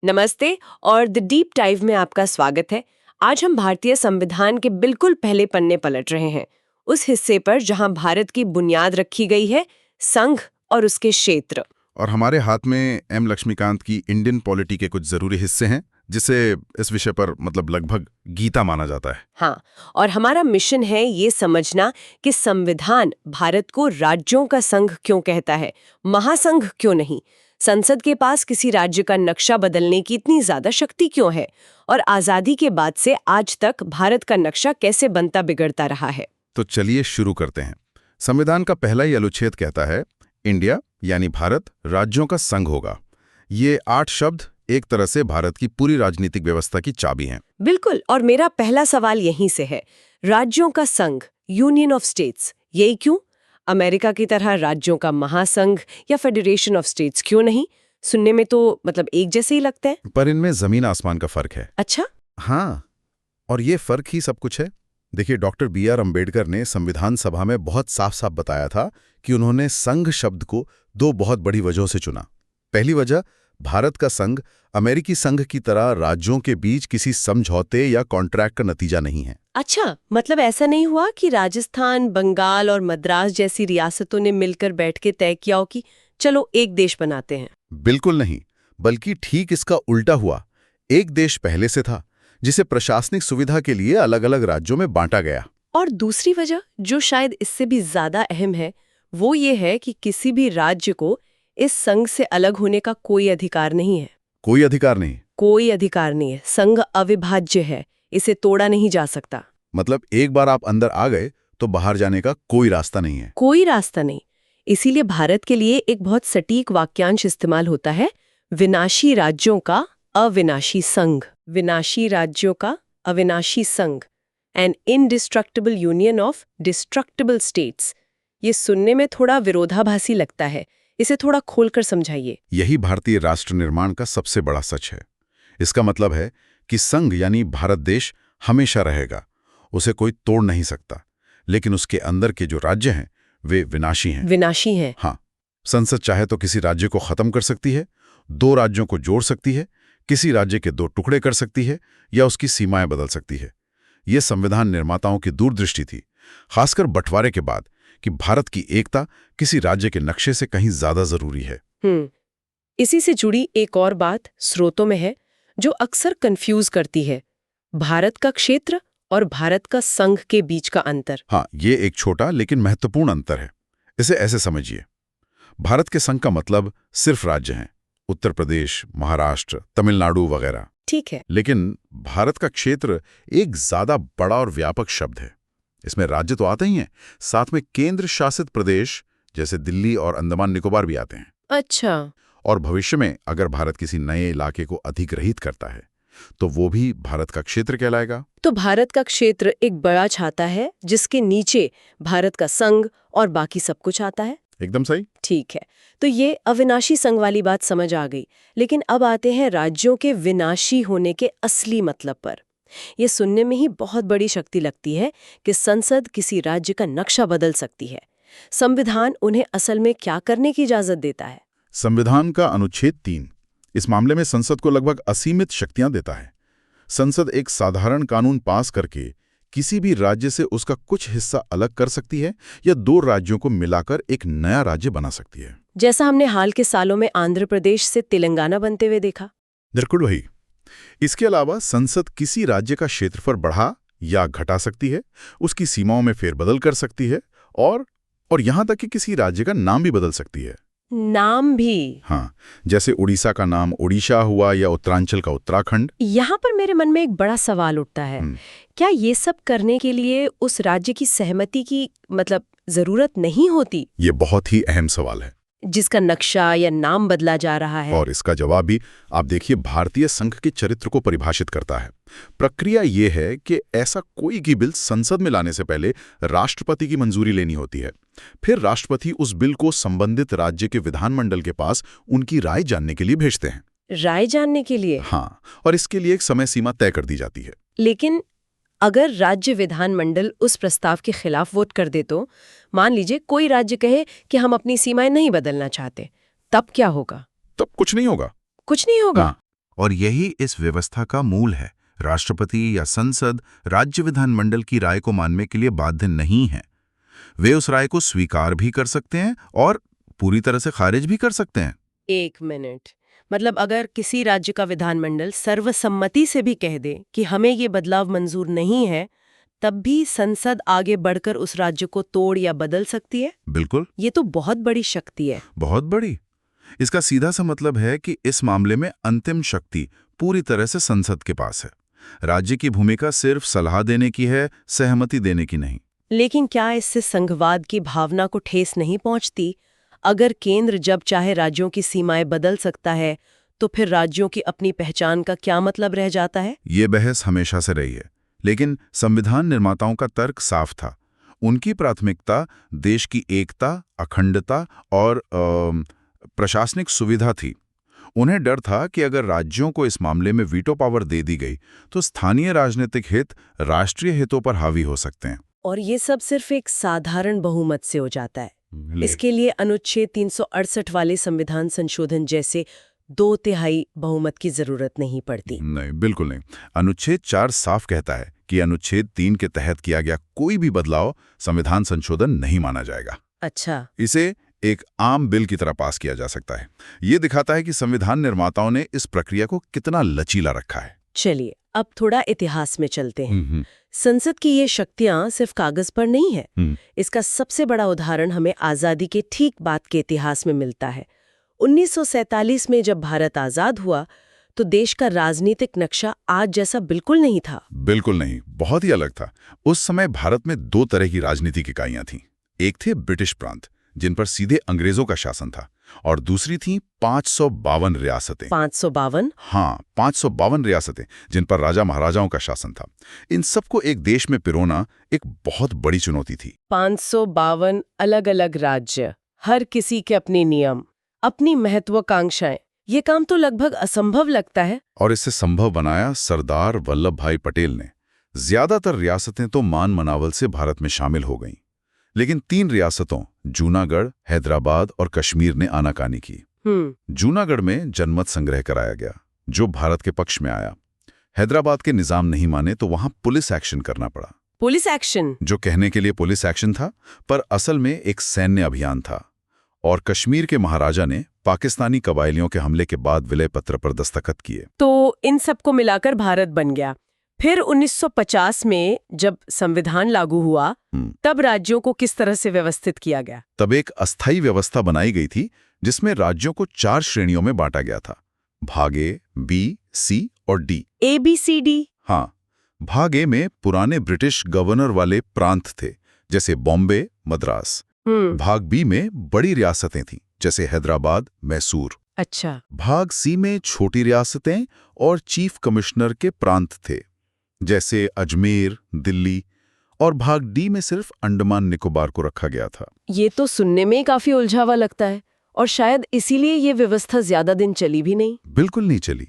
नमस्ते और the deep dive में आपका स्वागत है। आज हम भारतीय संविधान के बिल्कुल पहले पन्ने पलट रहे हैं, उस हिस्से पर जहां भारत की बुनियाद रखी गई है, संघ और उसके क्षेत्र। और हमारे हाथ में एम लक्ष्मीकांत की इंडियन पॉलिटी के कुछ जरूरी हिस्से हैं, जिसे इस विषय पर लगभग गीता माना जाता है। हाँ, और हमारा मिशन है ये समझना कि संविधान भारत को राज्यों का संघ क्यों कहता है, महासंघ क्यों नहीं। संसद के पास किसी राज्य का नक्शा बदलने की इतनी ज्यादा शक्ति क्यों है, और आजादी के बाद से आज तक भारत का नक्शा कैसे बनता बिगड़ता रहा है। तो चलिए शुरू करते हैं। संविधान का पहला ही अनुच्छेद कहता है, इंडिया यानी भारत राज्यों का संघ होगा। ये 8 शब्द एक तरह से भारत की पूरी राजनीतिक व्यवस्था की चाबी हैं। बिल्कुल, और मेरा पहला सवाल यहीं से है, राज्यों का संघ, यूनियन ऑफ स्टेट्स, यही क्यों? अमेरिका की तरह राज्यों का महासंघ या फेडरेशन ऑफ स्टेट्स क्यों नहीं? सुनने में तो एक जैसे ही लगते हैं। पर इनमें जमीन आसमान का फर्क है। अच्छा? हाँ, और ये फर्क ही सब कुछ है। देखिए, डॉक्टर B.R. अम्बेडकर ने संविधान सभा में बहुत साफ साफ बताया था कि उन्होंने संघ शब्द को 2 बहुत बड़ी वजहों से चुना। पहली वजह, भारत का संघ अमेरिकी संघ की तरह राज्यों के बीच किसी समझौते या कॉन्ट्रैक्ट का नतीजा नहीं है। अच्छा, ऐसा नहीं हुआ कि राजस्थान, बंगाल और मद्रास जैसी रियासतों ने मिलकर बैठ के तय किया हो कि चलो एक देश बनाते हैं? बिल्कुल नहीं, बल्कि ठीक इसका उल्टा हुआ। एक देश पहले से था, जिसे प्रशासनिक सुविधा के लिए अलग अलग राज्यों में बांटा गया। और दूसरी वजह, जो शायद इससे भी ज्यादा अहम है, वो ये है कि किसी भी राज्य को इस संघ से अलग होने का कोई अधिकार नहीं है। कोई अधिकार नहीं? कोई अधिकार नहीं है। संघ अविभाज्य है, इसे तोड़ा नहीं जा सकता। मतलब एक बार आप अंदर आ गए तो बाहर जाने का कोई रास्ता नहीं है? कोई रास्ता नहीं। इसीलिए भारत के लिए एक बहुत सटीक वाक्यांश इस्तेमाल होता है, विनाशी राज्यों का अविनाशी संघ। विनाशी राज्यों का अविनाशी संघ, an indestructible union of destructible states. ये सुनने में थोड़ा विरोधाभासी लगता है, इसे थोड़ा खोलकर समझाइए। यही भारतीय राष्ट्र निर्माण का सबसे बड़ा सच है। इसका मतलब है कि संघ यानी भारत देश हमेशा रहेगा, उसे कोई तोड़ नहीं सकता। लेकिन उसके अंदर के जो राज्य हैं वे विनाशी हैं। विनाशी हैं? हाँ, संसद चाहे तो किसी राज्य को खत्म कर सकती है, 2 राज्यों को जोड़ सकती है, किसी राज्य के 2 टुकड़े कर सकती है या उसकी सीमाएं बदल सकती है। ये संविधान निर्माताओं की दूरदृष्टि थी, खासकर बंटवारे के बाद, कि भारत की एकता किसी राज्य के नक्शे से कहीं ज्यादा जरूरी है। इसी से जुड़ी एक और बात स्रोतों में है, जो अक्सर कंफ्यूज करती है, भारत का क्षेत्र और भारत का संघ के बीच का अंतर। हाँ, ये एक छोटा लेकिन महत्वपूर्ण अंतर है। इसे ऐसे समझिए, भारत के संघ का मतलब सिर्फ राज्य हैं, उत्तर प्रदेश, महाराष्ट्र, तमिलनाडु वगैरह। ठीक है। लेकिन भारत का क्षेत्र एक ज्यादा बड़ा और व्यापक शब्द है। इसमें राज्य तो आते ही हैं, साथ में केंद्र शासित प्रदेश जैसे दिल्ली और अंडमान निकोबार भी आते हैं। अच्छा। और भविष्य में अगर भारत किसी नए इलाके को अधिग्रहित करता है तो वो भी भारत का क्षेत्र कहलाएगा। तो भारत का क्षेत्र एक बड़ा छाता है, जिसके नीचे भारत का संघ और बाकी सब कुछ आता है। एकदम सही। ठीक है, तो ये अविनाशी संघ वाली बात समझ आ गई। लेकिन अब आते हैं राज्यों के विनाशी होने के असली मतलब पर। ये सुनने में ही बहुत बड़ी शक्ति लगती है कि संसद किसी राज्य का नक्शा बदल सकती है। संविधान उन्हें असल में क्या करने की इजाजत देता है? संविधान का अनुच्छेद 3 इस मामले में संसद को लगभग असीमित शक्तियां देता है। संसद एक साधारण कानून पास करके किसी भी राज्य से उसका कुछ हिस्सा अलग कर सकती है या 2 राज्यों को मिलाकर एक नया राज्य बना सकती है, जैसा हमने हाल के सालों में आंध्र प्रदेश से तेलंगाना बनते हुए देखा। बिल्कुल वही। इसके अलावा संसद किसी राज्य का क्षेत्रफल बढ़ा या घटा सकती है, उसकी सीमाओं में फेरबदल कर सकती है और यहां तक कि किसी राज्य का नाम भी बदल सकती है। नाम भी? हाँ, जैसे उड़ीसा का नाम ओडिशा हुआ या उत्तरांचल का उत्तराखंड। यहाँ पर मेरे मन में एक बड़ा सवाल उठता है, क्या ये सब करने के लिए उस राज्य की सहमति की जरूरत नहीं होती? ये बहुत ही अहम सवाल है, जिसका नक्शा या नाम बदला जा रहा है। और इसका जवाब भी आप देखिए भारतीय संघ के चरित्र को परिभाषित करता है। प्रक्रिया ये है कि ऐसा कोई भी बिल संसद में लाने से पहले राष्ट्रपति की मंजूरी लेनी होती है। फिर राष्ट्रपति उस बिल को संबंधित राज्य के विधानमंडल के पास उनकी राय जानने के लिए भेजते हैं। राय जानने के लिए? हाँ, और इसके लिए एक समय सीमा तय कर दी जाती है। लेकिन अगर राज्य विधानमंडल उस प्रस्ताव के खिलाफ वोट कर दे तो, मान लीजिए कोई राज्य कहे कि हम अपनी सीमाएं नहीं बदलना चाहते, तब क्या होगा? तब कुछ नहीं होगा। कुछ नहीं होगा? हाँ, और यही इस व्यवस्था का मूल है। राष्ट्रपति या संसद राज्य विधानमंडल की राय को मानने के लिए बाध्य नहीं है। वे उस राय को स्वीकार भी कर सकते हैं और पूरी तरह से खारिज भी कर सकते हैं। 1 मिनट, मतलब अगर किसी राज्य का विधानमंडल सर्वसम्मति से भी कह दे कि हमें ये बदलाव मंजूर नहीं है, तब भी संसद आगे बढ़कर उस राज्य को तोड़ या बदल सकती है? बिल्कुल, ये तो बहुत बड़ी शक्ति है। बहुत बड़ी। इसका सीधा सा मतलब है कि इस मामले में अंतिम शक्ति पूरी तरह से संसद के पास है। राज्य की भूमिका सिर्फ सलाह देने की है, सहमति देने की नहीं। लेकिन क्या इससे संघवाद की भावना को ठेस नहीं पहुंचती? अगर केंद्र जब चाहे राज्यों की सीमाएं बदल सकता है, तो फिर राज्यों की अपनी पहचान का क्या मतलब रह जाता है? ये बहस हमेशा से रही है, लेकिन संविधान निर्माताओं का तर्क साफ था। उनकी प्राथमिकता देश की एकता, अखंडता और प्रशासनिक सुविधा थी। उन्हें डर था कि अगर राज्यों को इस मामले में वीटो पावर दे दी गई तो स्थानीय राजनीतिक हित राष्ट्रीय हितों पर हावी हो सकते हैं। और ये सब सिर्फ एक साधारण बहुमत से हो जाता है। इसके लिए अनुच्छेद 368 वाले संविधान संशोधन जैसे 2/3 बहुमत की जरूरत नहीं पड़ती। नहीं, बिल्कुल नहीं। अनुच्छेद 4 साफ कहता है कि अनुच्छेद 3 के तहत किया गया कोई भी बदलाव संविधान संशोधन नहीं माना जाएगा। अच्छा, इसे एक आम बिल की तरह पास किया जा सकता है। ये दिखाता है कि संविधान निर्माताओं ने इस प्रक्रिया को कितना लचीला रखा है। चलिए अब थोड़ा इतिहास में चलते हैं। संसद की ये शक्तियां सिर्फ कागज पर नहीं है। इसका सबसे बड़ा उदाहरण हमें आजादी के ठीक बाद के इतिहास में मिलता है। 1947 में जब भारत आजाद हुआ तो देश का राजनीतिक नक्शा आज जैसा बिल्कुल नहीं था। बिल्कुल नहीं, बहुत ही अलग था। उस समय भारत में 2 तरह की राजनीतिक इकाइयां थीं। एक थे ब्रिटिश प्रांत, जिन पर सीधे अंग्रेजों का शासन था, और दूसरी थी 552 रियासतें। 552? हाँ, 552 रियासतें, जिन पर राजा महाराजाओं का शासन था। इन सबको एक देश में पिरोना एक बहुत बड़ी चुनौती थी। 552 अलग-अलग राज्य, हर किसी के अपने नियम, अपनी महत्वाकांक्षाएं। ये काम तो लगभग असंभव लगता है। और इसे संभव बनाया सरदार वल्लभ भाई पटेल ने। ज्यादातर रियासतें तो मान मनावल से भारत में शामिल हो गईं, लेकिन 3 रियासतों जूनागढ़, हैदराबाद और कश्मीर ने आनाकानी की। जूनागढ़ में जनमत संग्रह कराया गया, जो भारत के पक्ष में आया। हैदराबाद के निजाम नहीं माने तो वहां पुलिस एक्शन करना पड़ा। Police action? जो कहने के लिए पुलिस एक्शन था, पर असल में एक सैन्य अभियान था। और कश्मीर के महाराजा ने पाकिस्तानी कबायलियों के हमले के बाद विलय पत्र पर दस्तखत किए। तो इन सबको मिलाकर भारत बन गया। फिर 1950 में जब संविधान लागू हुआ, तब राज्यों को किस तरह से व्यवस्थित किया गया? तब एक अस्थायी व्यवस्था बनाई गई थी, जिसमें राज्यों को 4 श्रेणियों में बांटा गया था। भाग ए, बी, सी और डी। ABCD? हाँ, भाग ए में पुराने ब्रिटिश गवर्नर वाले प्रांत थे, जैसे बॉम्बे, मद्रास। भाग बी में बड़ी रियासतें थीं, जैसे हैदराबाद, मैसूर। अच्छा। भाग सी में छोटी रियासतें और चीफ कमिश्नर के प्रांत थे, जैसे अजमेर, दिल्ली। और भाग डी में सिर्फ अंडमान निकोबार को रखा गया था। ये तो सुनने में काफी उलझावा लगता है, और शायद इसीलिए ये व्यवस्था ज्यादा दिन चली भी नहीं। बिल्कुल नहीं चली,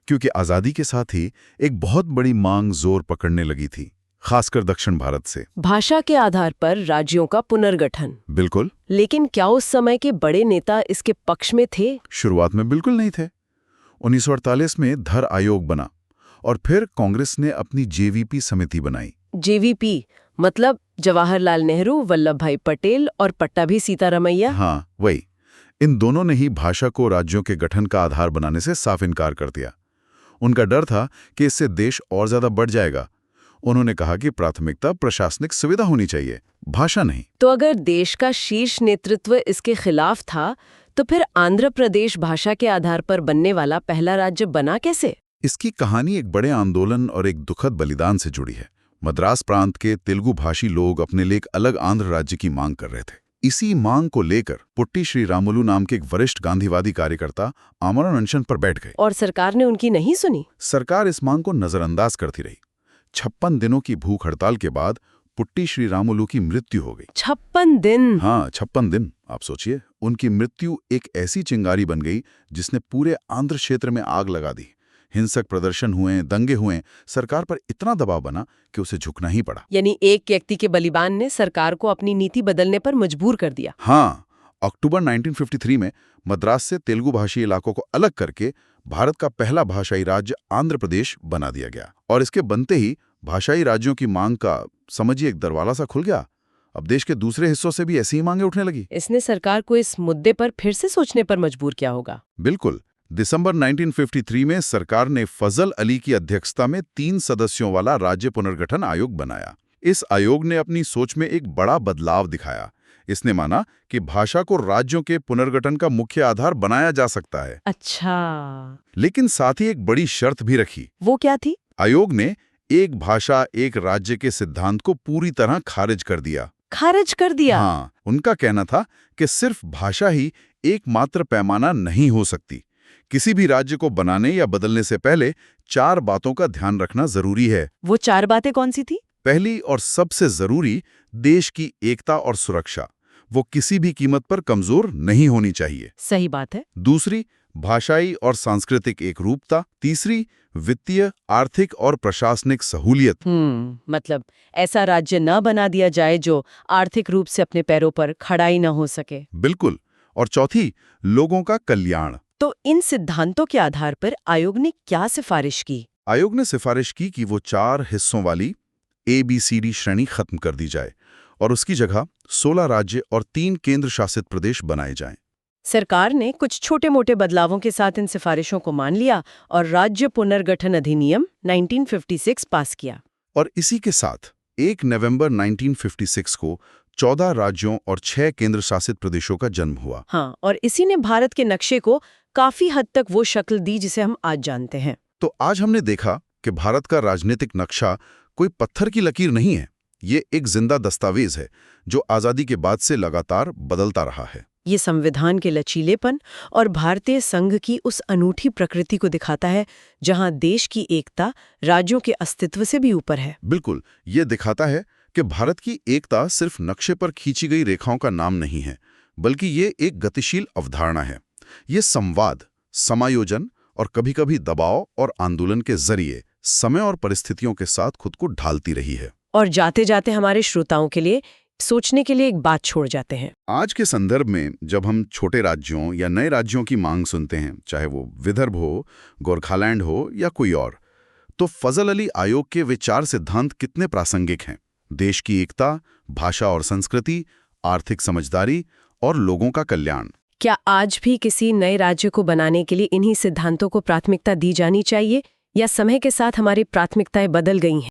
क्योंकि आजादी के साथ ही एक बहुत बड़ी मांग जोर पकड़ने लगी थी, खासकर दक्षिण भारत से। भाषा के आधार पर राज्यों का पुनर्गठन। बिल्कुल। लेकिन क्या उस समय के बड़े नेता इसके पक्ष में थे? शुरुआत में बिल्कुल नहीं थे। 1948 में धर आयोग बना और फिर कांग्रेस ने अपनी JVP समिति बनाई। JVP मतलब जवाहरलाल नेहरू, वल्लभ भाई पटेल और पट्टाभी सीतारमैया? हाँ, वही। इन दोनों ने ही भाषा को राज्यों के गठन का आधार बनाने से साफ इनकार कर दिया। उनका डर था कि इससे देश और ज्यादा बढ़ जाएगा। उन्होंने कहा कि प्राथमिकता प्रशासनिक सुविधा होनी चाहिए, भाषा नहीं। तो अगर देश का शीर्ष नेतृत्व इसके खिलाफ था, तो फिर आंध्र प्रदेश भाषा के आधार पर बनने वाला पहला राज्य बना कैसे? इसकी कहानी एक बड़े आंदोलन और एक दुखद बलिदान से जुड़ी है। मद्रास प्रांत के तेलुगु भाषी लोग अपने लिए एक अलग आंध्र राज्य की मांग कर रहे थे। इसी मांग को लेकर पुट्टी श्रीरामुलु नाम के एक वरिष्ठ गांधीवादी कार्यकर्ता आमरण अनशन पर बैठ गए। और सरकार ने उनकी नहीं सुनी? सरकार इस मांग को नजरअंदाज करती रही। 56 दिनों की भूख हड़ताल के बाद पुट्टी श्रीरामुलु की मृत्यु हो गई। 56 दिन? हाँ, 56 दिन। आप सोचिए, उनकी मृत्यु एक ऐसी चिंगारी बन गई जिसने पूरे आंध्र क्षेत्र में आग लगा दी। हिंसक प्रदर्शन हुए, दंगे हुए, सरकार पर इतना दबाव बना कि उसे झुकना ही पड़ा। यानी एक व्यक्ति के बलिदान ने सरकार को अपनी नीति बदलने पर मजबूर कर दिया। हाँ, अक्टूबर 1953 में मद्रास से तेलुगु भाषी इलाकों को अलग करके भारत का पहला भाषाई राज्य आंध्र प्रदेश बना दिया गया। और इसके बनते ही भाषाई राज्यों की मांग का समझिए एक दरवाजा सा खुल गया। अब देश के दूसरे हिस्सों से भी ऐसी ही मांगे उठने लगी। इसने सरकार को इस मुद्दे पर फिर से सोचने पर मजबूर किया होगा। बिल्कुल। दिसंबर 1953 में सरकार ने फजल अली की अध्यक्षता में 3 सदस्यों वाला राज्य पुनर्गठन आयोग बनाया। इस आयोग ने अपनी सोच में एक बड़ा बदलाव दिखाया। इसने माना कि भाषा को राज्यों के पुनर्गठन का मुख्य आधार बनाया जा सकता है। अच्छा, लेकिन साथ ही एक बड़ी शर्त भी रखी। वो क्या थी? आयोग ने एक भाषा एक राज्य के सिद्धांत को पूरी तरह खारिज कर दिया। खारिज कर दिया? हाँ, उनका कहना था कि सिर्फ भाषा ही एकमात्र पैमाना नहीं हो सकती। किसी भी राज्य को बनाने या बदलने से पहले 4 बातों का ध्यान रखना जरूरी है। वो 4 बातें कौन सी थी? पहली और सबसे जरूरी, देश की एकता और सुरक्षा। वो किसी भी कीमत पर कमजोर नहीं होनी चाहिए। सही बात है। दूसरी, भाषाई और सांस्कृतिक एकरूपता। तीसरी, वित्तीय, आर्थिक और प्रशासनिक सहूलियत। मतलब ऐसा राज्य न बना दिया जाए जो आर्थिक रूप से अपने पैरों पर खड़ा ही न हो सके। बिल्कुल। और चौथी, लोगों का कल्याण। तो इन सिद्धांतों के आधार पर आयोग ने क्या सिफारिश की? आयोग ने सिफारिश की कि वो 4 हिस्सों वाली ABCD श्रेणी खत्म कर दी जाए और उसकी जगह 16 राज्य और 3 केंद्र शासित प्रदेश बनाए जाएं। सरकार ने कुछ छोटे-मोटे बदलावों के साथ इन सिफारिशों को मान लिया और राज्य पुनर्गठन अधिनियम 1956 पास किया। और इसी के साथ 1 नवंबर 1956 को 14 राज्यों और 6 केंद्र शासित प्रदेशों का जन्म हुआ। हाँ, और इसी ने भारत के नक्शे को काफी हद तक वो शक्ल दी जिसे हम आज जानते हैं। तो आज हमने देखा कि भारत का राजनीतिक नक्शा कोई पत्थर की लकीर नहीं है। ये एक जिंदा दस्तावेज है जो आजादी के बाद से लगातार बदलता रहा है। ये संविधान के लचीलेपन और भारतीय संघ की उस अनूठी प्रकृति को दिखाता है जहां देश की एकता राज्यों के अस्तित्व से भी ऊपर है। बिल्कुल, ये दिखाता है कि भारत की एकता सिर्फ नक्शे पर खींची गई रेखाओं का नाम नहीं है, बल्कि ये एक गतिशील अवधारणा है। ये संवाद, समायोजन और कभी-कभी दबाव और आंदोलन के जरिए समय और परिस्थितियों के साथ खुद को ढालती रही है। और जाते जाते हमारे श्रोताओं के लिए सोचने के लिए एक बात छोड़ जाते हैं। आज के संदर्भ में जब हम छोटे राज्यों या नए राज्यों की मांग सुनते हैं, चाहे वो विदर्भ हो, गोरखालैंड हो या कोई और, तो फजल अली आयोग के वे 4 सिद्धांत कितने प्रासंगिक हैं। देश की एकता, भाषा और संस्कृति, आर्थिक समझदारी और लोगों का कल्याण। क्या आज भी किसी नए राज्य को बनाने के लिए इन्हीं सिद्धांतों को प्राथमिकता दी जानी चाहिए या समय के साथ हमारी प्राथमिकताएं बदल गई हैं?